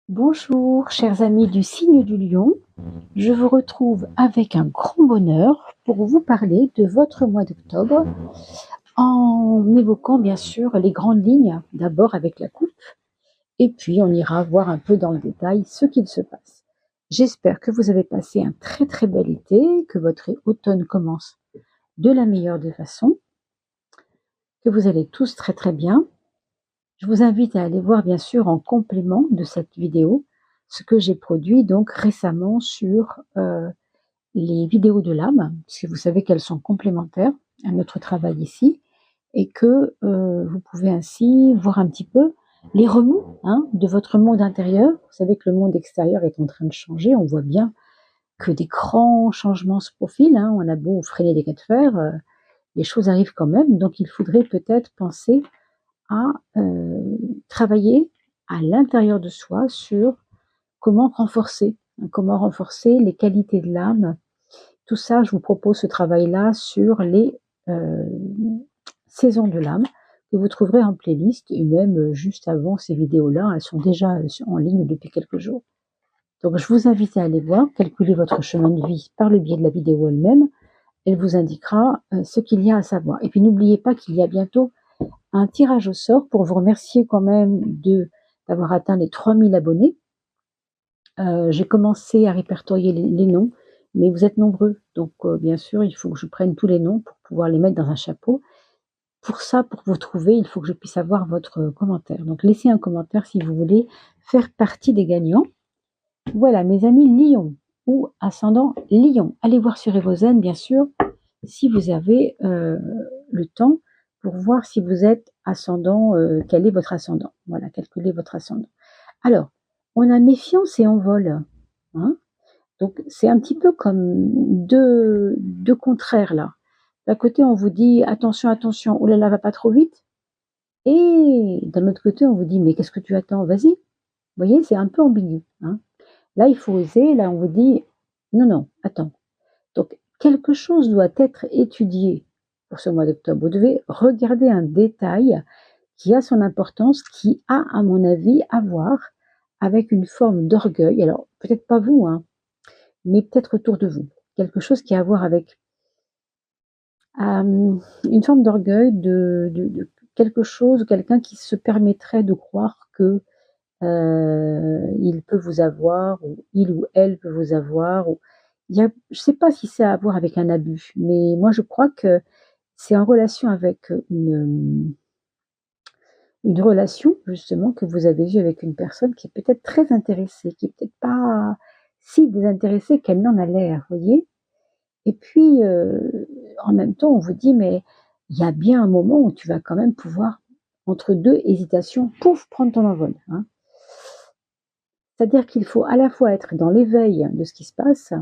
Bonjour, chers amis du signe du lion. Je vous retrouve avec un grand bonheur pour vous parler de votre mois d'octobre en évoquant bien sûr les grandes lignes, d'abord avec la coupe, et puis on ira voir un peu dans le détail ce qu'il se passe. J'espère que vous avez passé un très très bel été, que votre automne commence de la meilleure des façons, que vous allez tous très très bien. Je vous invite à aller voir bien sûr en complément de cette vidéo ce que j'ai produit donc récemment sur les vidéos de l'âme, parce que vous savez qu'elles sont complémentaires à notre travail ici, et que vous pouvez ainsi voir un petit peu les remous de votre monde intérieur. Vous savez que le monde extérieur est en train de changer, on voit bien que des grands changements se profilent, on a beau freiner des cas de fer, les choses arrivent quand même, donc il faudrait peut-être penser à travailler à l'intérieur de soi sur comment renforcer les qualités de l'âme. Tout ça, je vous propose ce travail-là sur les saisons de l'âme que vous trouverez en playlist et même juste avant ces vidéos-là, elles sont déjà en ligne depuis quelques jours. Donc je vous invite à aller voir, calculer votre chemin de vie par le biais de la vidéo elle-même. Elle vous indiquera ce qu'il y a à savoir. Et puis n'oubliez pas qu'il y a bientôt un tirage au sort pour vous remercier quand même d'avoir atteint les 3000 abonnés. J'ai commencé à répertorier les noms, mais vous êtes nombreux. Donc, bien sûr, il faut que je prenne tous les noms pour pouvoir les mettre dans un chapeau. Pour ça, pour vous trouver, il faut que je puisse avoir votre commentaire. Donc, laissez un commentaire si vous voulez faire partie des gagnants. Voilà, mes amis Lion ou ascendant Lion. Allez voir sur Evozen, bien sûr, si vous avez le temps pour voir si vous êtes ascendant, quel est votre ascendant. Voilà, calculez votre ascendant. Alors, on a méfiance et envol. Donc, c'est un petit peu comme deux contraires là. D'un côté, on vous dit attention, attention, oh là là, va pas trop vite. Et d'un autre côté, on vous dit mais qu'est-ce que tu attends? Vas-y. Vous voyez, c'est un peu ambigu. Là, il faut oser. Là, on vous dit non, non, attends. Donc, quelque chose doit être étudié pour ce mois d'octobre. Vous devez regarder un détail qui a son importance, qui a, à mon avis, à voir avec une forme d'orgueil. Alors, peut-être pas vous, mais peut-être autour de vous. Quelque chose qui a à voir avec une forme d'orgueil, de quelque chose, quelqu'un qui se permettrait de croire que il peut vous avoir, ou il ou elle peut vous avoir. Je ne sais pas si c'est à voir avec un abus, mais moi je crois que c'est en relation avec une relation justement que vous avez eue avec une personne qui est peut-être très intéressée, qui est peut-être pas si désintéressée qu'elle n'en a l'air, voyez. Et puis en même temps, on vous dit mais il y a bien un moment où tu vas quand même pouvoir, entre deux hésitations, pouf, prendre ton envol. C'est-à-dire qu'il faut à la fois être dans l'éveil de ce qui se passe.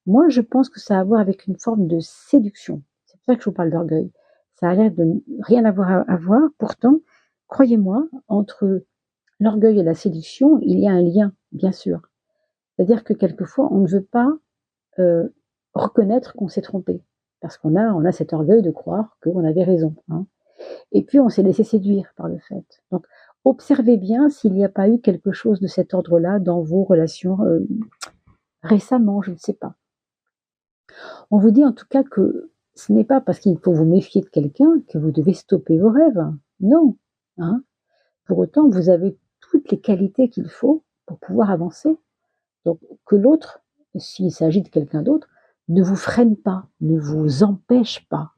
Moi, je pense que ça a à voir avec une forme de séduction. C'est pour ça que je vous parle d'orgueil. Ça a l'air de rien avoir à voir. Pourtant, croyez-moi, entre l'orgueil et la séduction, il y a un lien, bien sûr. C'est-à-dire que quelquefois, on ne veut pas reconnaître qu'on s'est trompé. Parce on a cet orgueil de croire qu'on avait raison. Et puis, on s'est laissé séduire par le fait. Donc, observez bien s'il n'y a pas eu quelque chose de cet ordre-là dans vos relations récemment, je ne sais pas. On vous dit en tout cas que ce n'est pas parce qu'il faut vous méfier de quelqu'un que vous devez stopper vos rêves. Non. Pour autant, vous avez toutes les qualités qu'il faut pour pouvoir avancer. Donc, que l'autre, s'il s'agit de quelqu'un d'autre, ne vous freine pas, ne vous empêche pas.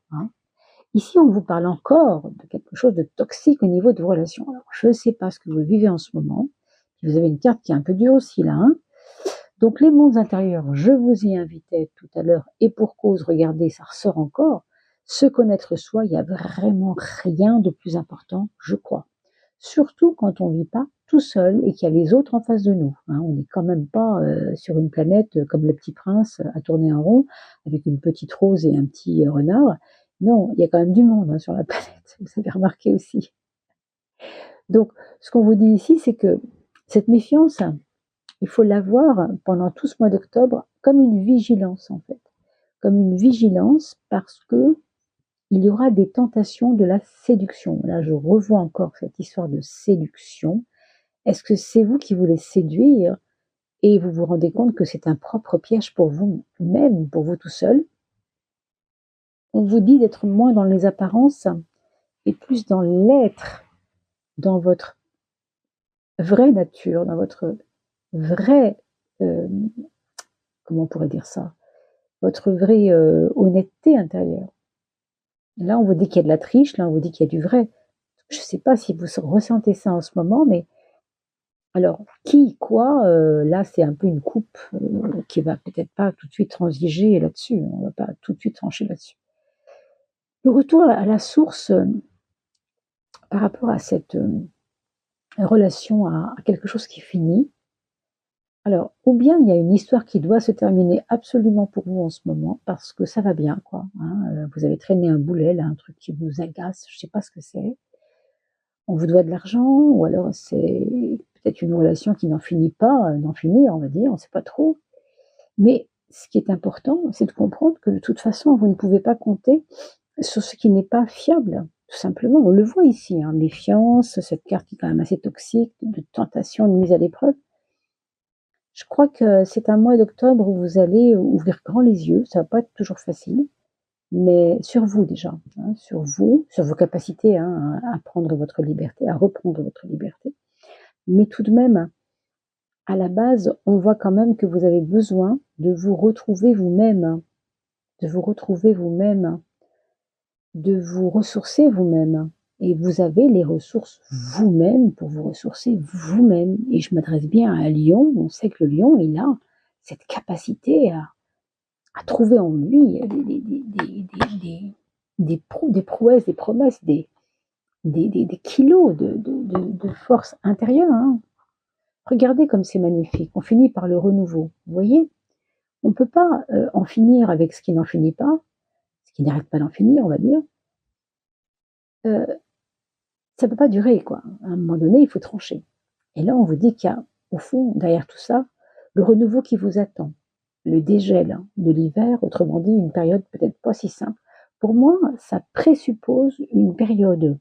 Ici, on vous parle encore de quelque chose de toxique au niveau de vos relations. Alors, je ne sais pas ce que vous vivez en ce moment. Vous avez une carte qui est un peu dure aussi là. Donc, les mondes intérieurs, je vous y invitais tout à l'heure, et pour cause, regardez, ça ressort encore. Se connaître soi, il n'y a vraiment rien de plus important, je crois. Surtout quand on ne vit pas tout seul et qu'il y a les autres en face de nous. On n'est quand même pas sur une planète comme le petit prince à tourner en rond avec une petite rose et un petit renard. Non, il y a quand même du monde sur la planète, vous avez remarqué aussi. Donc, ce qu'on vous dit ici, c'est que cette méfiance, il faut l'avoir pendant tout ce mois d'octobre comme une vigilance en fait. Comme une vigilance parce que il y aura des tentations de la séduction. Là, je revois encore cette histoire de séduction. Est-ce que c'est vous qui voulez séduire et vous vous rendez compte que c'est un propre piège pour vous-même, pour vous tout seul? On vous dit d'être moins dans les apparences et plus dans l'être, dans votre vraie nature, dans votre vraie, euh, comment on pourrait dire ça, votre vraie honnêteté intérieure. Là, on vous dit qu'il y a de la triche, là, on vous dit qu'il y a du vrai. Je ne sais pas si vous ressentez ça en ce moment, mais alors, qui, quoi, là, c'est un peu une coupe qui va peut-être pas tout de suite transiger là-dessus. On va pas tout de suite trancher là-dessus. Le retour à la source par rapport à cette relation à quelque chose qui finit. Alors, ou bien il y a une histoire qui doit se terminer absolument pour vous en ce moment, parce que ça va bien, quoi. Hein, vous avez traîné un boulet, là, un truc qui vous agace, je ne sais pas ce que c'est. On vous doit de l'argent, ou alors c'est peut-être une relation qui n'en finit pas, d'en finir, on va dire, on ne sait pas trop. Mais ce qui est important, c'est de comprendre que de toute façon, vous ne pouvez pas compter sur ce qui n'est pas fiable, tout simplement. On le voit ici, hein, méfiance, cette carte qui est quand même assez toxique, de tentation, de mise à l'épreuve. Je crois que c'est un mois d'octobre où vous allez ouvrir grand les yeux, ça va pas être toujours facile, mais sur vous déjà, hein, sur vous, sur vos capacités hein, à prendre votre liberté, à reprendre votre liberté. Mais tout de même, à la base, on voit quand même que vous avez besoin de vous retrouver vous-même, de vous retrouver vous-même, de vous ressourcer vous-même. Et vous avez les ressources vous-même pour vous ressourcer vous-même. Et je m'adresse bien à un lion. On sait que le lion, il a cette capacité à trouver en lui des prouesses, des promesses, des kilos de force intérieure. Hein. Regardez comme c'est magnifique. On finit par le renouveau. Vous voyez, on ne peut pas en finir avec ce qui n'en finit pas, ce qui n'arrête pas d'en finir, on va dire. Ça ne peut pas durer, quoi. À un moment donné, il faut trancher. Et là, on vous dit qu'il y a, au fond, derrière tout ça, le renouveau qui vous attend, le dégel de l'hiver, autrement dit, une période peut-être pas si simple. Pour moi, ça présuppose une période,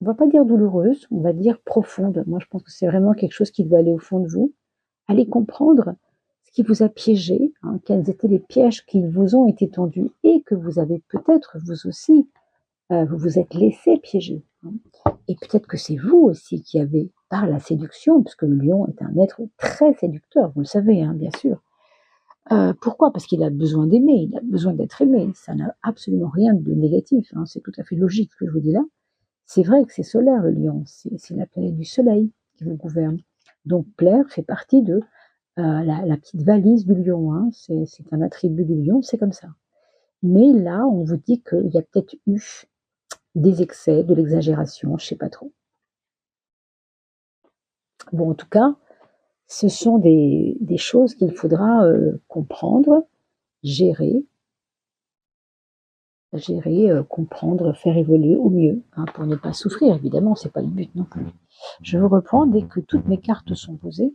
on va pas dire douloureuse, on va dire profonde. Moi, je pense que c'est vraiment quelque chose qui doit aller au fond de vous. Allez comprendre ce qui vous a piégé, hein, quels étaient les pièges qui vous ont été tendus et que vous avez peut-être, vous aussi, vous vous êtes laissé piéger. Hein. Et peut-être que c'est vous aussi qui avez, par la séduction, parce que le lion est un être très séducteur, vous le savez, hein, bien sûr. Pourquoi? Parce qu'il a besoin d'aimer, il a besoin d'être aimé. Ça n'a absolument rien de négatif, hein, c'est tout à fait logique ce que je vous dis là. C'est vrai que c'est solaire le lion, c'est la planète du soleil qui vous gouverne. Donc plaire fait partie de la petite valise du lion, hein. C'est un attribut du lion, c'est comme ça. Mais là, on vous dit qu'il y a peut-être eu des excès, de l'exagération, je ne sais pas trop. Bon, en tout cas, ce sont des choses qu'il faudra comprendre, gérer, comprendre, faire évoluer au mieux, hein, pour ne pas souffrir, évidemment, c'est pas le but non plus. Je vous reprends dès que toutes mes cartes sont posées.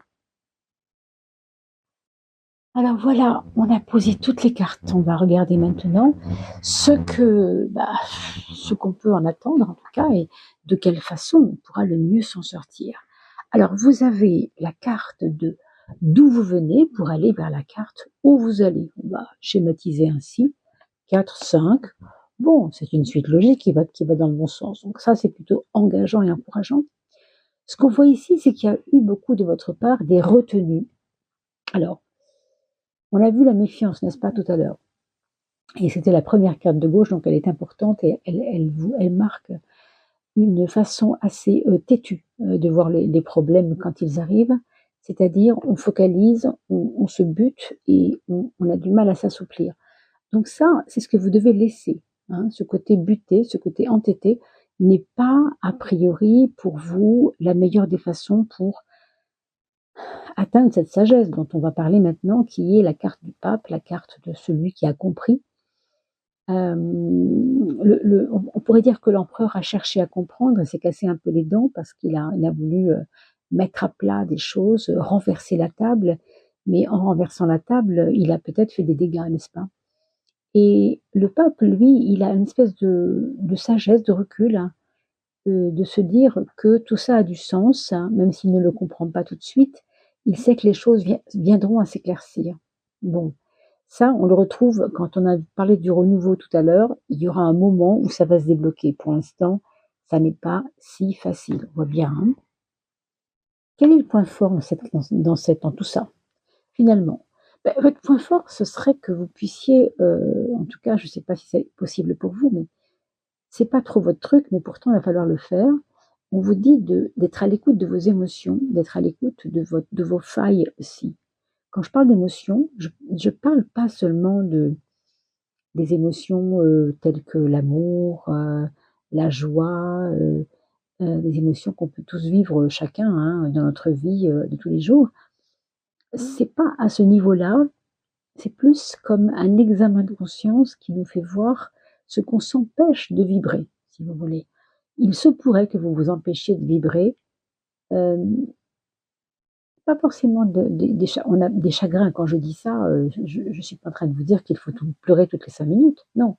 Alors voilà, on a posé toutes les cartes. On va regarder maintenant ce qu'on peut en attendre, en tout cas, et de quelle façon on pourra le mieux s'en sortir. Alors, vous avez la carte de d'où vous venez pour aller vers la carte où vous allez. On va schématiser ainsi. 4, 5. Bon, c'est une suite logique qui va dans le bon sens. Donc ça, c'est plutôt engageant et encourageant. Ce qu'on voit ici, c'est qu'il y a eu beaucoup de votre part des retenues. Alors, on a vu la méfiance, n'est-ce pas, tout à l'heure. Et c'était la première carte de gauche, donc elle est importante et elle marque une façon assez têtue de voir les problèmes quand ils arrivent. C'est-à-dire, on focalise, on se bute et on a du mal à s'assouplir. Donc ça, c'est ce que vous devez laisser. Hein. Ce côté buté, ce côté entêté n'est pas, a priori, pour vous, la meilleure des façons pour atteindre cette sagesse dont on va parler maintenant, qui est la carte du pape, la carte de celui qui a compris. On pourrait dire que l'empereur a cherché à comprendre et s'est cassé un peu les dents parce qu'il a voulu mettre à plat des choses, renverser la table, mais en renversant la table, il a peut-être fait des dégâts, n'est-ce pas? Et le pape, lui, il a une espèce de sagesse, de recul, hein, de se dire que tout ça a du sens, hein, même s'il ne le comprend pas tout de suite, il sait que les choses viendront à s'éclaircir. Bon, ça, on le retrouve quand on a parlé du renouveau tout à l'heure, il y aura un moment où ça va se débloquer. Pour l'instant, ça n'est pas si facile. On voit bien, hein. Quel est le point fort dans tout ça, finalement? Votre point fort, ce serait que vous puissiez, en tout cas, je ne sais pas si c'est possible pour vous, mais c'est pas trop votre truc, mais pourtant il va falloir le faire. On vous dit d'être à l'écoute de vos émotions, d'être à l'écoute de vos failles aussi. Quand je parle d'émotions, je parle pas seulement des émotions telles que l'amour, la joie, des émotions qu'on peut tous vivre chacun, hein, dans notre vie de tous les jours. C'est pas à ce niveau-là, c'est plus comme un examen de conscience qui nous fait voir ce qu'on s'empêche de vibrer, si vous voulez. Il se pourrait que vous vous empêchiez de vibrer, euh, pas forcément on a des chagrins. Quand je dis ça, je ne suis pas en train de vous dire qu'il faut pleurer toutes les 5 minutes, non.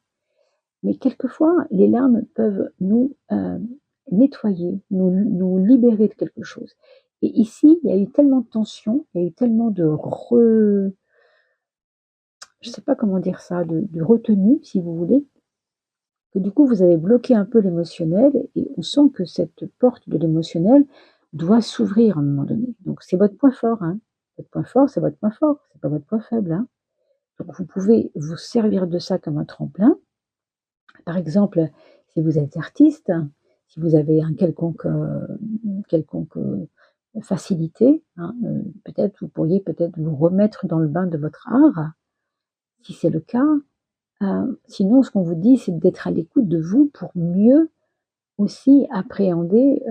Mais quelquefois, les larmes peuvent nous nettoyer, nous libérer de quelque chose. Et ici, il y a eu tellement de tension, il y a eu tellement je ne sais pas comment dire ça, de retenue, si vous voulez, que du coup, vous avez bloqué un peu l'émotionnel et on sent que cette porte de l'émotionnel doit s'ouvrir à un moment donné. Donc, c'est votre point fort, hein. Votre point fort, c'est votre point fort, c'est pas votre point faible, hein. Donc, vous pouvez vous servir de ça comme un tremplin. Par exemple, si vous êtes artiste, si vous avez un quelconque facilité, hein, peut-être vous pourriez peut-être vous remettre dans le bain de votre art, si c'est le cas. Sinon, ce qu'on vous dit, c'est d'être à l'écoute de vous pour mieux aussi appréhender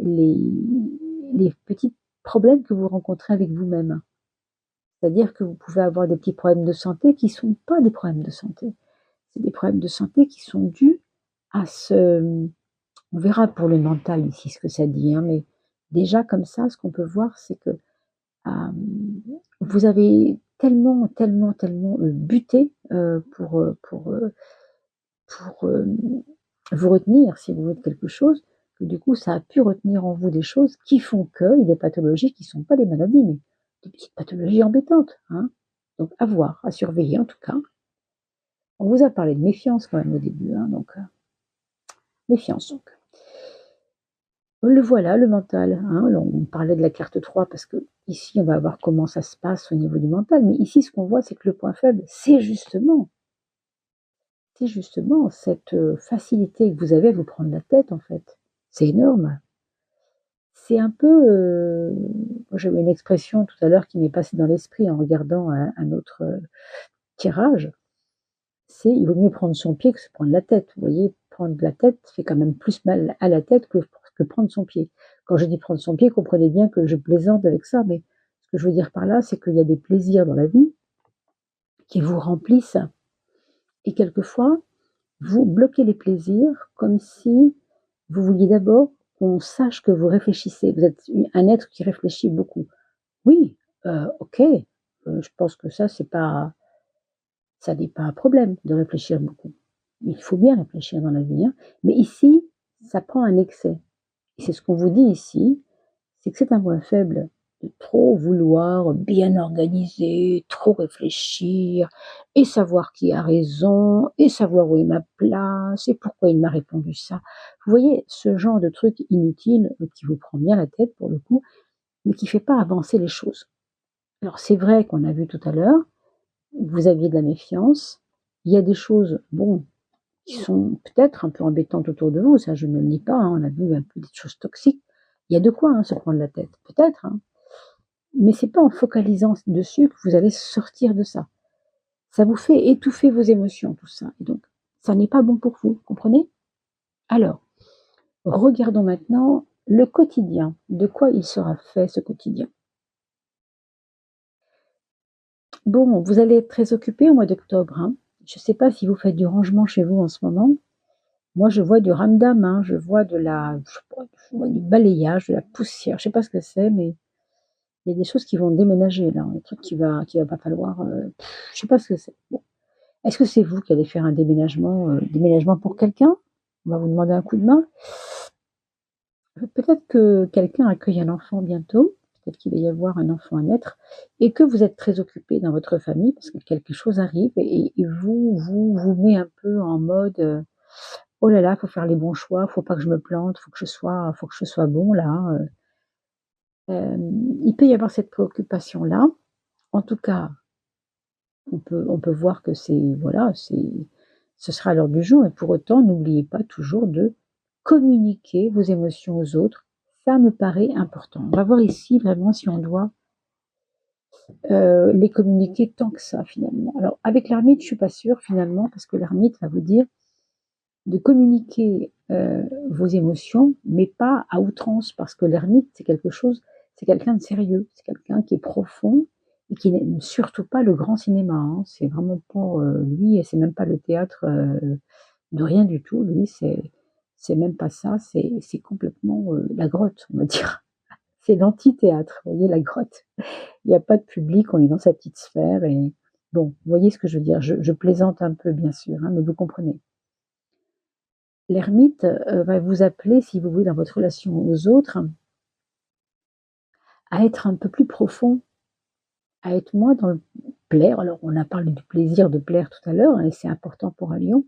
les petits problèmes que vous rencontrez avec vous-même. C'est-à-dire que vous pouvez avoir des petits problèmes de santé qui ne sont pas des problèmes de santé. C'est des problèmes de santé qui sont dus à ce... On verra pour le mental ici ce que ça dit, hein, mais déjà comme ça, ce qu'on peut voir, c'est que vous avez tellement buté pour vous retenir, si vous voulez, de quelque chose, que du coup, ça a pu retenir en vous des choses qui font qu'il y a des pathologies qui ne sont pas des maladies, mais des petites pathologies embêtantes, hein. Donc, à voir, à surveiller en tout cas. On vous a parlé de méfiance quand même au début, hein, donc méfiance donc. Le voilà, le mental, hein. On parlait de la carte 3 parce que ici, on va voir comment ça se passe au niveau du mental, mais ici, ce qu'on voit, c'est que le point faible, c'est justement cette facilité que vous avez à vous prendre la tête, en fait. C'est énorme. C'est un peu, j'avais une expression tout à l'heure qui m'est passée dans l'esprit en regardant un autre tirage, c'est il vaut mieux prendre son pied que se prendre la tête. Vous voyez, prendre la tête fait quand même plus mal à la tête que prendre son pied. Quand je dis prendre son pied, comprenez bien que je plaisante avec ça, mais ce que je veux dire par là, c'est qu'il y a des plaisirs dans la vie qui vous remplissent et quelquefois, vous bloquez les plaisirs comme si vous vouliez d'abord qu'on sache que vous réfléchissez. Vous êtes un être qui réfléchit beaucoup. Oui, ok, je pense que ça n'est pas un problème de réfléchir beaucoup. Il faut bien réfléchir dans la vie, hein. Mais ici, ça prend un excès. Et c'est ce qu'on vous dit ici, c'est que c'est un point faible de trop vouloir bien organiser, trop réfléchir, et savoir qui a raison, et savoir où est ma place, et pourquoi il m'a répondu ça. Vous voyez, ce genre de truc inutile qui vous prend bien la tête pour le coup, mais qui ne fait pas avancer les choses. Alors c'est vrai qu'on a vu tout à l'heure, vous aviez de la méfiance, il y a des choses, bon, qui sont peut-être un peu embêtantes autour de vous, ça je ne le nie pas, hein, on a vu un peu des choses toxiques, il y a de quoi se prendre la tête, peut-être, hein. Mais c'est pas en focalisant dessus que vous allez sortir de ça. Ça vous fait étouffer vos émotions, tout ça. Et donc, ça n'est pas bon pour vous, comprenez? Alors, regardons maintenant le quotidien. De quoi il sera fait ce quotidien? Bon, vous allez être très occupé au mois d'octobre, hein. Je ne sais pas si vous faites du rangement chez vous en ce moment. Moi, je vois du ramdam, hein. Je vois je vois du balayage, de la poussière. Je ne sais pas ce que c'est, mais il y a des choses qui vont déménager là, des trucs qui va pas falloir. Je sais pas ce que c'est. Bon. Est-ce que c'est vous qui allez faire un déménagement pour quelqu'un? On va vous demander un coup de main. Peut-être que quelqu'un accueille un enfant bientôt, peut-être qu'il va y avoir un enfant à naître, et que vous êtes très occupé dans votre famille parce que quelque chose arrive et vous met un peu en mode oh là là, faut faire les bons choix, faut pas que je me plante, faut que je sois bon là. Il peut y avoir cette préoccupation-là. En tout cas, on peut voir que c'est voilà, ce sera à l'ordre du jour, et pour autant, n'oubliez pas toujours de communiquer vos émotions aux autres. Ça me paraît important. On va voir ici vraiment si on doit les communiquer tant que ça finalement. Alors avec l'ermite, je suis pas sûre finalement, parce que l'ermite va vous dire de communiquer vos émotions, mais pas à outrance, parce que l'ermite, c'est quelqu'un de sérieux, c'est quelqu'un qui est profond et qui n'aime surtout pas le grand cinéma. Hein. C'est vraiment pas lui, et c'est même pas le théâtre de rien du tout. Lui, c'est même pas ça, c'est complètement la grotte, on va dire. C'est l'anti-théâtre, vous voyez, la grotte. Il n'y a pas de public, on est dans sa petite sphère et bon, vous voyez ce que je veux dire. Je plaisante un peu, bien sûr, hein, mais vous comprenez. L'ermite va vous appeler, si vous voulez, dans votre relation aux autres, à être un peu plus profond, à être moins dans le plaire. Alors, on a parlé du plaisir de plaire tout à l'heure, hein, et c'est important pour un lion.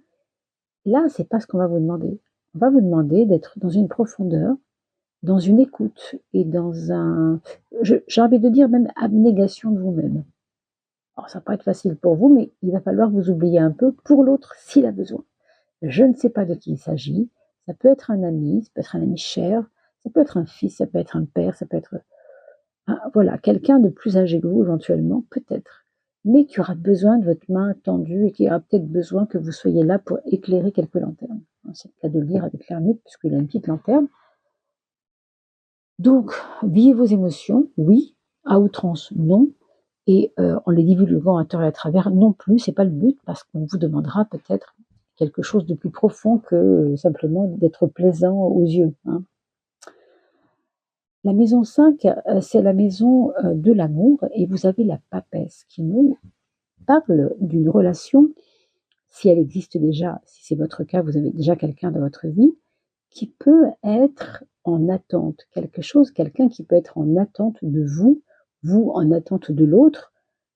Là, c'est pas ce qu'on va vous demander. On va vous demander d'être dans une profondeur, dans une écoute et dans j'ai envie de dire même abnégation de vous-même. Alors, ça va pas être facile pour vous, mais il va falloir vous oublier un peu pour l'autre s'il a besoin. Je ne sais pas de qui il s'agit. Ça peut être un ami, ça peut être un ami cher, ça peut être un fils, ça peut être un père, ça peut être voilà, quelqu'un de plus âgé que vous éventuellement, peut-être, mais qui aura besoin de votre main tendue et qui aura peut-être besoin que vous soyez là pour éclairer quelques lanternes. C'est le cas de le dire avec l'ermite, puisqu'il a une petite lanterne. Donc, vivez vos émotions, oui, à outrance, non, et en les divulguant à tort et à travers, non plus, c'est pas le but, parce qu'on vous demandera peut-être quelque chose de plus profond que simplement d'être plaisant aux yeux. Hein. La maison 5, c'est la maison de l'amour, et vous avez la papesse qui nous parle d'une relation, si elle existe déjà, si c'est votre cas, vous avez déjà quelqu'un dans votre vie, qui peut être en attente, quelqu'un qui peut être en attente de vous, vous en attente de l'autre.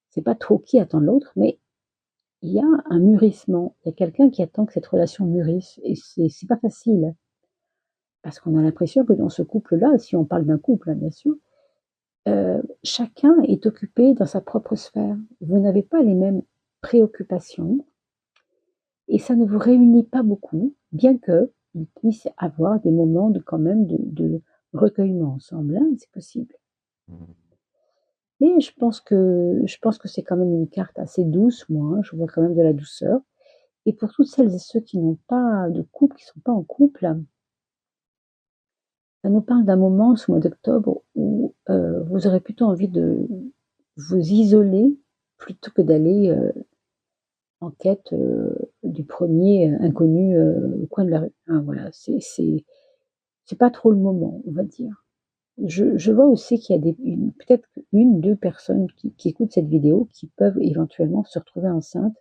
C'est pas trop qui attend l'autre, mais il y a un mûrissement. Il y a quelqu'un qui attend que cette relation mûrisse, et c'est pas facile. Parce qu'on a l'impression que dans ce couple-là, si on parle d'un couple, hein, bien sûr, chacun est occupé dans sa propre sphère. Vous n'avez pas les mêmes préoccupations et ça ne vous réunit pas beaucoup, bien qu'il puisse avoir des moments quand même de recueillement ensemble, hein, c'est possible. Mais je pense que c'est quand même une carte assez douce, moi, hein, je vois quand même de la douceur. Et pour toutes celles et ceux qui n'ont pas de couple, qui ne sont pas en couple, ça nous parle d'un moment, ce mois d'octobre, où vous aurez plutôt envie de vous isoler plutôt que d'aller en quête du premier inconnu au coin de la rue. Hein, voilà, c'est pas trop le moment, on va dire. Je vois aussi qu'il y a peut-être une, deux personnes qui écoutent cette vidéo qui peuvent éventuellement se retrouver enceintes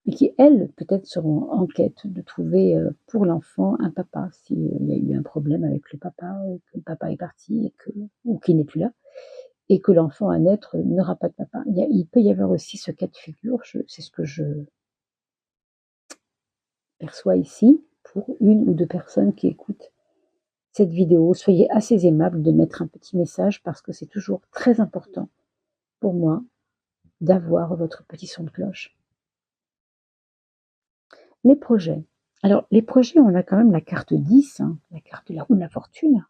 et qui, elles, peut-être seront en quête de trouver pour l'enfant un papa, s'il y a eu un problème avec le papa, que le papa est parti ou qu'il n'est plus là, et que l'enfant à naître n'aura pas de papa. Il peut y avoir aussi ce cas de figure, c'est ce que je perçois ici, pour une ou deux personnes qui écoutent cette vidéo. Soyez assez aimable de mettre un petit message parce que c'est toujours très important pour moi d'avoir votre petit son de cloche. Les projets. Alors, les projets, on a quand même la carte 10, hein, la carte de la roue de la fortune,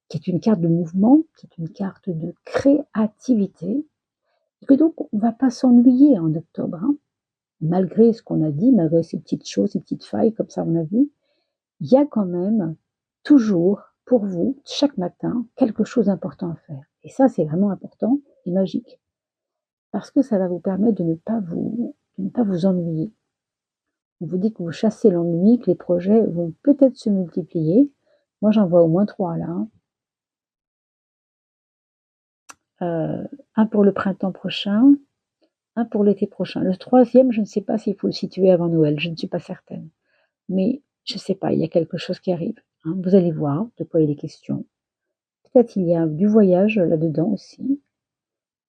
qui est une carte de mouvement, qui est une carte de créativité, et que donc on ne va pas s'ennuyer en octobre, hein, malgré ce qu'on a dit, malgré ces petites choses, ces petites failles, comme ça on a vu, il y a quand même toujours pour vous, chaque matin, quelque chose d'important à faire. Et ça, c'est vraiment important et magique. Parce que ça va vous permettre de ne pas vous ennuyer. On vous dit que vous chassez l'ennui, que les projets vont peut-être se multiplier. Moi, j'en vois au moins 3 là. Un pour le printemps prochain, un pour l'été prochain. Le troisième, je ne sais pas s'il faut le situer avant Noël, je ne suis pas certaine. Mais je ne sais pas, il y a quelque chose qui arrive. hein. Vous allez voir de quoi il est question. Peut-être il y a du voyage là-dedans aussi.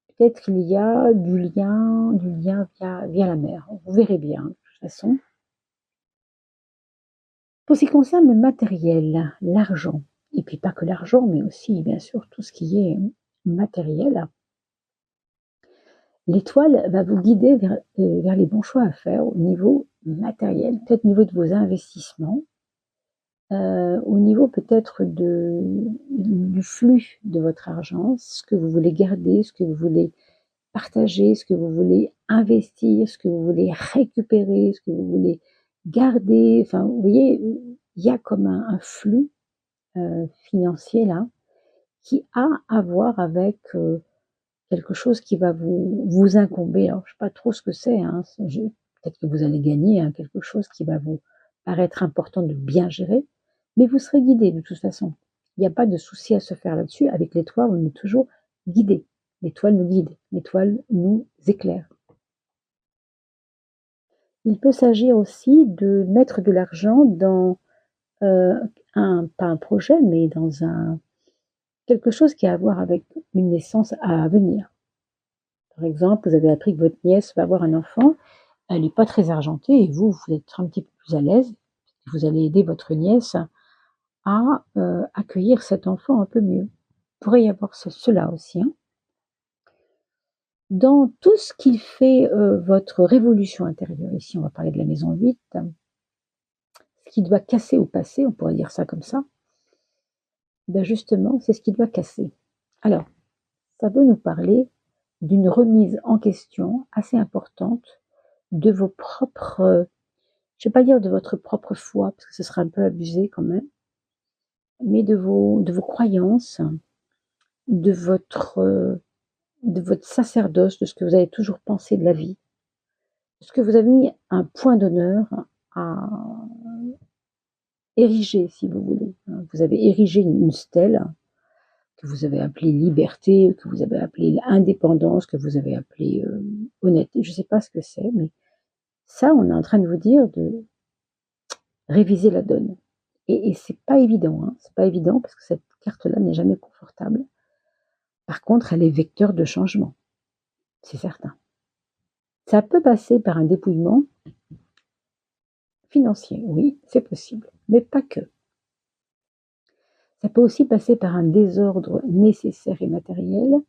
Peut-être il y a du lien via la mer. Vous verrez bien, de toute façon. Pour ce qui concerne le matériel, l'argent, et puis pas que l'argent, mais aussi, bien sûr, tout ce qui est matériel, l'étoile va vous guider vers les bons choix à faire au niveau matériel, peut-être au niveau de vos investissements, au niveau peut-être du flux de votre argent, ce que vous voulez garder, ce que vous voulez partager, ce que vous voulez investir, ce que vous voulez récupérer, ce que vous voulez garder. Enfin, vous voyez, il y a comme un flux financier là qui a à voir avec quelque chose qui va vous incomber. Alors, je ne sais pas trop ce que c'est. Hein. Peut-être que vous allez gagner hein, quelque chose qui va vous paraître important de bien gérer, mais vous serez guidé de toute façon. Il n'y a pas de souci à se faire là-dessus. Avec l'étoile, on est toujours guidé. L'étoile nous guide, l'étoile nous éclaire. Il peut s'agir aussi de mettre de l'argent dans pas un projet, mais dans quelque chose qui a à voir avec une naissance à venir. Par exemple, vous avez appris que votre nièce va avoir un enfant, elle n'est pas très argentée et vous êtes un petit peu plus à l'aise. Vous allez aider votre nièce à accueillir cet enfant un peu mieux. Il pourrait y avoir cela aussi. Hein. Dans tout ce qui fait votre révolution intérieure, ici on va parler de la maison 8, ce qui doit casser ou passer, on pourrait dire ça comme ça, ben justement, c'est ce qui doit casser. Alors, ça veut nous parler d'une remise en question assez importante de vos propres, je ne vais pas dire de votre propre foi, parce que ce serait un peu abusé quand même, mais de vos croyances, de votre sacerdoce, de ce que vous avez toujours pensé de la vie, de ce que vous avez mis un point d'honneur à ériger, si vous voulez. Vous avez érigé une stèle que vous avez appelée liberté, que vous avez appelée indépendance, que vous avez appelée honnêteté, je ne sais pas ce que c'est, mais ça, on est en train de vous dire de réviser la donne. Et c'est pas évident, hein, c'est pas évident parce que cette carte-là n'est jamais confortable. Par contre, elle est vecteur de changement, c'est certain. Ça peut passer par un dépouillement financier, oui, c'est possible, mais pas que. Ça peut aussi passer par un désordre nécessaire et matériel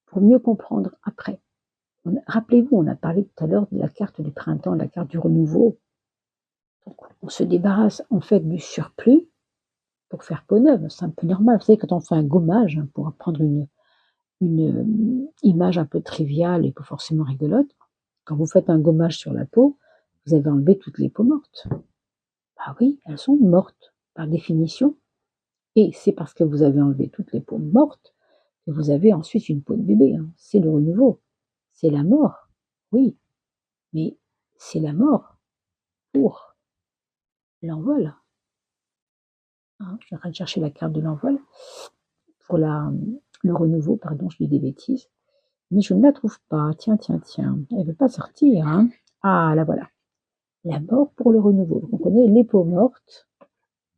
pour mieux comprendre après. Rappelez-vous, on a parlé tout à l'heure de la carte du printemps, la carte du renouveau. Donc, on se débarrasse en fait du surplus pour faire peau neuve. C'est un peu normal. Vous savez, quand on fait un gommage, hein, pour prendre une image un peu triviale et pas forcément rigolote, quand vous faites un gommage sur la peau, vous avez enlevé toutes les peaux mortes. Ah oui, elles sont mortes par définition. Et c'est parce que vous avez enlevé toutes les peaux mortes que vous avez ensuite une peau de bébé. Hein. C'est le renouveau. C'est la mort. Oui, mais c'est la mort pour l'envol. Hein, je suis en train de chercher la carte de l'envol. Pour le renouveau, pardon, je dis des bêtises. Mais je ne la trouve pas. Tiens. Elle ne veut pas sortir. Hein. Ah, la voilà. La mort pour le renouveau. Donc, on connaît les peaux mortes.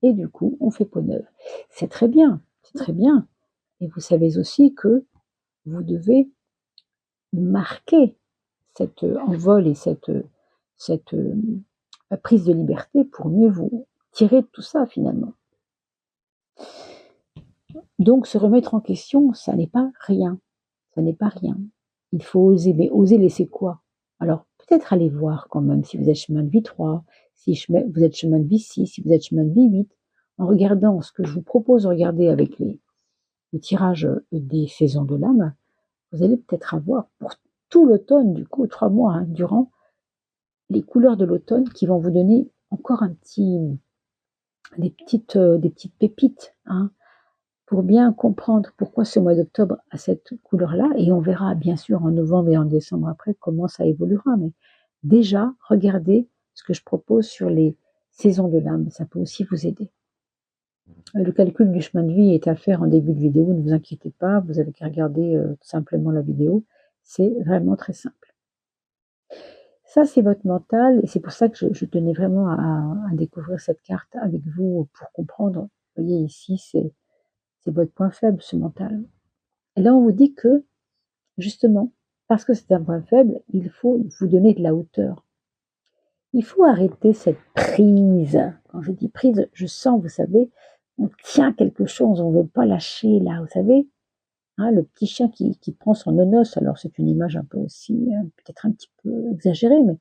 Et du coup, on fait peau neuve. C'est très bien. C'est très bien. Et vous savez aussi que vous devez marquer cet envol et cette prise de liberté pour mieux vous tirer de tout ça finalement. Donc se remettre en question, ça n'est pas rien. Ça n'est pas rien. Il faut oser, mais oser laisser quoi? Alors peut-être aller voir quand même si vous êtes chemin de vie 3, si vous êtes chemin de vie 6, si vous êtes chemin de vie 8, en regardant ce que je vous propose de regarder avec le tirage des saisons de l'âme, vous allez peut-être avoir pour tout l'automne, du coup 3 mois hein, durant, les couleurs de l'automne qui vont vous donner encore des petites pépites hein, pour bien comprendre pourquoi ce mois d'octobre a cette couleur-là. Et on verra bien sûr en novembre et en décembre après comment ça évoluera. Mais déjà, regardez ce que je propose sur les saisons de l'âme. Ça peut aussi vous aider. Le calcul du chemin de vie est à faire en début de vidéo. Ne vous inquiétez pas, vous avez qu'à regarder simplement la vidéo. C'est vraiment très simple. Ça, c'est votre mental, et c'est pour ça que je tenais vraiment à découvrir cette carte avec vous pour comprendre. Vous voyez, ici, c'est votre point faible, ce mental. Et là, on vous dit que, justement, parce que c'est un point faible, il faut vous donner de la hauteur. Il faut arrêter cette prise. Quand je dis prise, je sens, vous savez, on tient quelque chose, on ne veut pas lâcher, là, vous savez. Hein, le petit chien qui prend son nonos, alors c'est une image un peu aussi, peut-être un petit peu exagérée, mais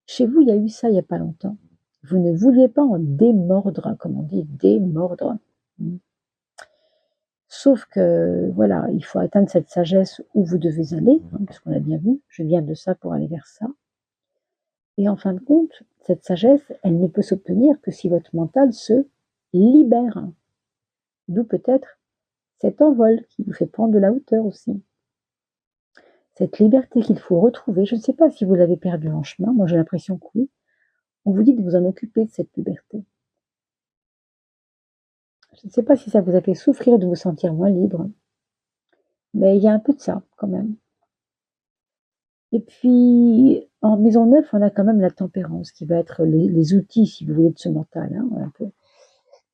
chez vous, il y a eu ça il n'y a pas longtemps. Vous ne vouliez pas en démordre, comme on dit, démordre. Sauf que, voilà, il faut atteindre cette sagesse où vous devez aller, hein, parce qu'on a bien vu, je viens de ça pour aller vers ça. Et en fin de compte, cette sagesse, elle ne peut s'obtenir que si votre mental se libère. D'où peut-être cet envol qui vous fait prendre de la hauteur aussi. Cette liberté qu'il faut retrouver, je ne sais pas si vous l'avez perdue en chemin, moi j'ai l'impression que oui. On vous dit de vous en occuper de cette liberté. Je ne sais pas si ça vous a fait souffrir de vous sentir moins libre, mais il y a un peu de ça quand même. Et puis, en maison 9, on a quand même la tempérance qui va être les outils, si vous voulez, de ce mental. Hein, un peu.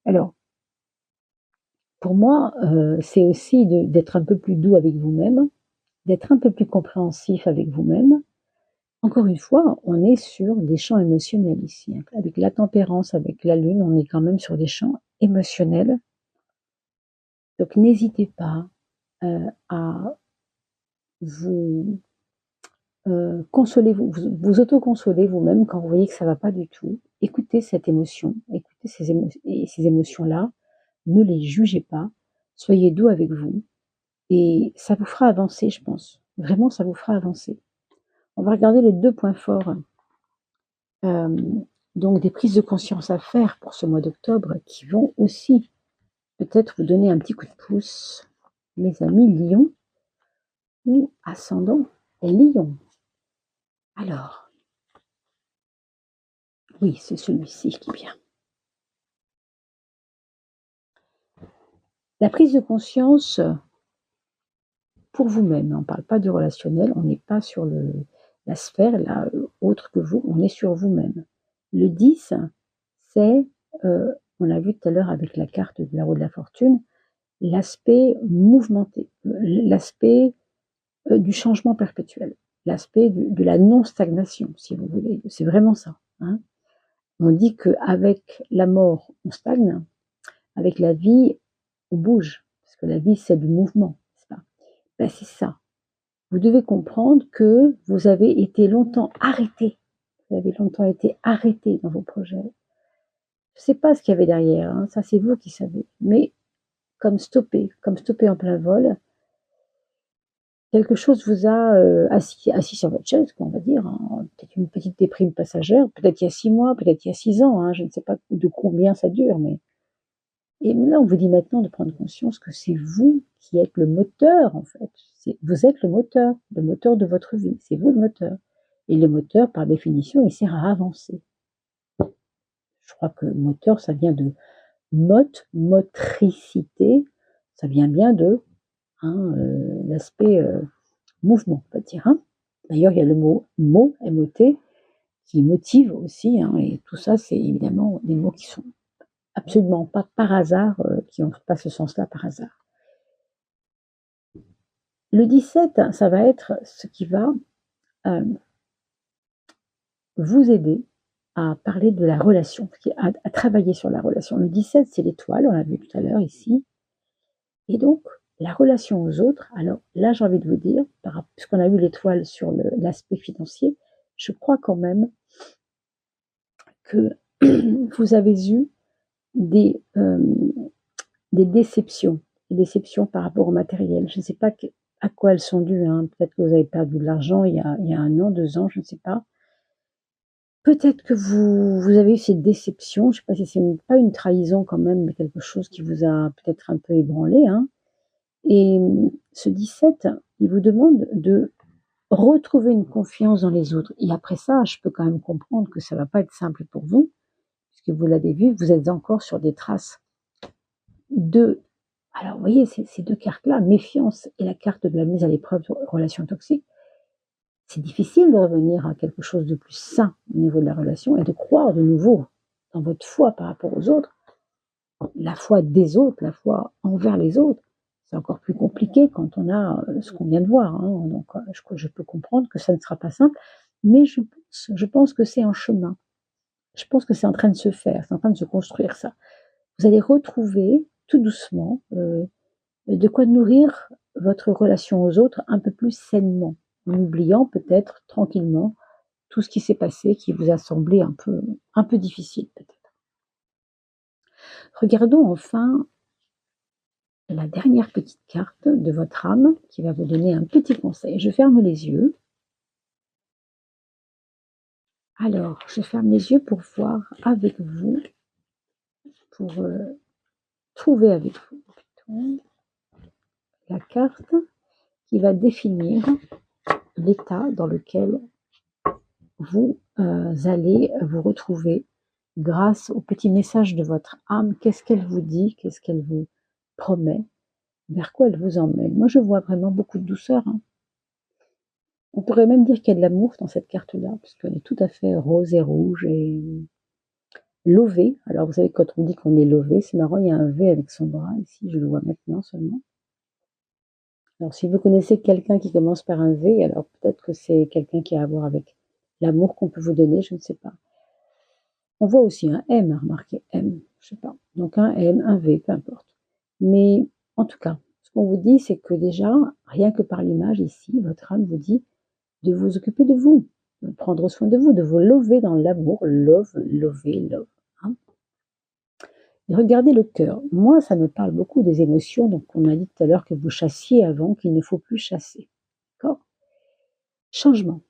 Alors, pour moi, c'est aussi d'être un peu plus doux avec vous-même, d'être un peu plus compréhensif avec vous-même. Encore une fois, on est sur des champs émotionnels ici. Hein. Avec la tempérance, avec la lune, on est quand même sur des champs émotionnels. Donc, n'hésitez pas à vous consolez vous auto-consolez vous-même quand vous voyez que ça va pas du tout. Écoutez cette émotion, écoutez ces émotions-là, ne les jugez pas, soyez doux avec vous et ça vous fera avancer, je pense. Vraiment, ça vous fera avancer. On va regarder les 2 points forts, donc des prises de conscience à faire pour ce mois d'octobre qui vont aussi peut-être vous donner un petit coup de pouce, mes amis lions ou ascendant lion. Alors, oui, c'est celui-ci qui est bien. La prise de conscience pour vous-même, on ne parle pas du relationnel, on n'est pas sur la sphère là, autre que vous, on est sur vous-même. Le 10, c'est, on l'a vu tout à l'heure avec la carte de la roue de la fortune, l'aspect mouvementé, l'aspect du changement perpétuel, l'aspect de la non-stagnation, si vous voulez. C'est vraiment ça. Hein. On dit qu'avec la mort, on stagne, avec la vie, on bouge, parce que la vie, c'est du mouvement, n'est-ce pas? Ben, c'est ça. Vous devez comprendre que vous avez été longtemps arrêté. Vous avez longtemps été arrêté dans vos projets. Je ne sais pas ce qu'il y avait derrière, hein, ça c'est vous qui savez. Mais comme stoppé en plein vol, quelque chose vous a assis sur votre chaise, on va dire. Hein, peut-être une petite déprime passagère, peut-être il y a 6 mois, peut-être il y a 6 ans, hein, je ne sais pas de combien ça dure, mais et là, on vous dit maintenant de prendre conscience que c'est vous qui êtes le moteur, en fait. Vous êtes le moteur de votre vie. C'est vous le moteur. Et le moteur, par définition, il sert à avancer. Je crois que moteur, ça vient de motricité. Ça vient bien de l'aspect mouvement, on va dire. Hein. D'ailleurs, il y a le mot M-O-T, qui motive aussi. Hein, et tout ça, c'est évidemment des mots qui sont absolument pas par hasard, qui n'ont pas ce sens-là par hasard. Le 17, ça va être ce qui va vous aider à parler de la relation, à travailler sur la relation. Le 17, c'est l'étoile, on l'a vu tout à l'heure ici. Et donc, la relation aux autres, alors là, j'ai envie de vous dire, puisqu'on a eu l'étoile sur l'aspect financier, je crois quand même que vous avez eu des déceptions par rapport au matériel. Je ne sais pas à quoi elles sont dues. Hein. Peut-être que vous avez perdu de l'argent il y a 1 an, 2 ans, je ne sais pas. Peut-être que vous avez eu cette déception. Je ne sais pas si c'est pas une trahison quand même, mais quelque chose qui vous a peut-être un peu ébranlé. Hein. Et ce 17, il vous demande de retrouver une confiance dans les autres. Et après ça, je peux quand même comprendre que ça ne va pas être simple pour vous, puisque vous l'avez vu, vous êtes encore sur des traces de... Alors, vous voyez, ces 2 cartes-là, méfiance et la carte de la mise à l'épreuve de relations toxiques, c'est difficile de revenir à quelque chose de plus sain au niveau de la relation et de croire de nouveau dans votre foi par rapport aux autres, la foi des autres, la foi envers les autres. C'est encore plus compliqué quand on a ce qu'on vient de voir. Hein. Donc, je peux comprendre que ça ne sera pas simple, mais je pense que c'est en chemin. Je pense que c'est en train de se faire, c'est en train de se construire ça. Vous allez retrouver tout doucement de quoi nourrir votre relation aux autres un peu plus sainement, en oubliant peut-être tranquillement tout ce qui s'est passé, qui vous a semblé un peu difficile peut-être. Regardons enfin la dernière petite carte de votre âme qui va vous donner un petit conseil. Je ferme les yeux. Alors, je ferme les yeux pour voir avec vous, pour trouver avec vous plutôt la carte qui va définir l'état dans lequel vous allez vous retrouver grâce au petit message de votre âme. Qu'est-ce qu'elle vous dit? Qu'est-ce qu'elle vous promet? Vers quoi elle vous emmène? Moi, je vois vraiment beaucoup de douceur. Hein. On pourrait même dire qu'il y a de l'amour dans cette carte-là, parce qu'elle est tout à fait rose et rouge et lové. Alors, vous savez, quand on dit qu'on est lové, c'est marrant, il y a un V avec son bras ici, je le vois maintenant seulement. Alors, si vous connaissez quelqu'un qui commence par un V, alors peut-être que c'est quelqu'un qui a à voir avec l'amour qu'on peut vous donner, je ne sais pas. On voit aussi un M, remarquez, M, je sais pas. Donc un M, un V, peu importe. Mais en tout cas, ce qu'on vous dit, c'est que déjà, rien que par l'image ici, votre âme vous dit de vous occuper de vous, de prendre soin de vous, de vous lover dans l'amour, love. Hein. Et regardez le cœur. Moi, ça me parle beaucoup des émotions, donc on a dit tout à l'heure que vous chassiez avant, qu'il ne faut plus chasser. D'accord? Changement.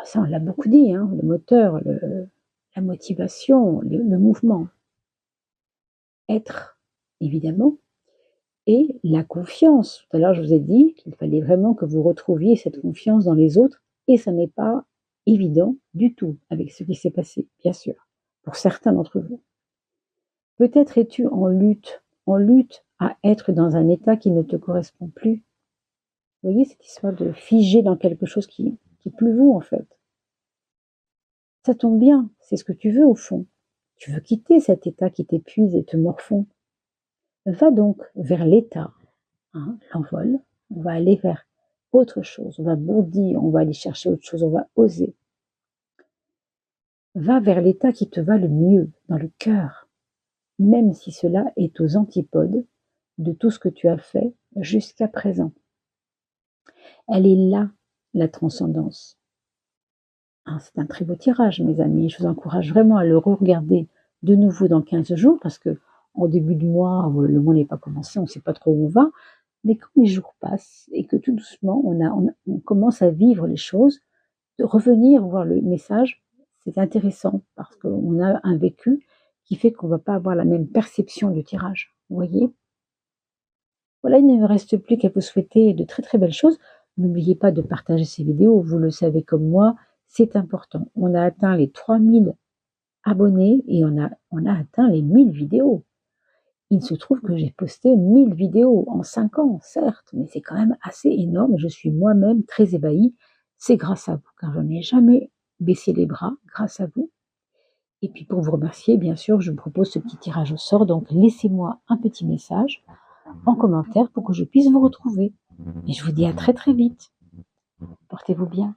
Ça, on l'a beaucoup dit, hein, le moteur, la motivation, le mouvement. Être, évidemment, et la confiance. Tout à l'heure, je vous ai dit qu'il fallait vraiment que vous retrouviez cette confiance dans les autres, et ça n'est pas évident du tout avec ce qui s'est passé, bien sûr, pour certains d'entre vous. Peut-être es-tu en lutte à être dans un état qui ne te correspond plus. Vous voyez cette histoire de figer dans quelque chose qui n'est plus vous, en fait. Ça tombe bien, c'est ce que tu veux au fond. Tu veux quitter cet état qui t'épuise et te morfond. Va donc vers l'état, hein, l'envol, on va aller vers autre chose, on va bondir, on va aller chercher autre chose, on va oser. Va vers l'état qui te va le mieux, dans le cœur, même si cela est aux antipodes de tout ce que tu as fait jusqu'à présent. Elle est là, la transcendance. Hein, c'est un très beau tirage, mes amis, je vous encourage vraiment à le regarder de nouveau dans 15 jours, parce que en début de mois, le mois n'est pas commencé, on ne sait pas trop où on va, mais quand les jours passent et que tout doucement, on commence à vivre les choses, de revenir voir le message, c'est intéressant parce qu'on a un vécu qui fait qu'on ne va pas avoir la même perception du tirage. Vous voyez? Voilà, il ne me reste plus qu'à vous souhaiter de très très belles choses. N'oubliez pas de partager ces vidéos, vous le savez comme moi, c'est important. On a atteint les 3000 abonnés et on a atteint les 1000 vidéos. Il se trouve que j'ai posté 1000 vidéos en 5 ans, certes, mais c'est quand même assez énorme. Je suis moi-même très ébahie. C'est grâce à vous, car je n'ai jamais baissé les bras, grâce à vous. Et puis pour vous remercier, bien sûr, je vous propose ce petit tirage au sort. Donc laissez-moi un petit message en commentaire pour que je puisse vous retrouver. Et je vous dis à très très vite. Portez-vous bien.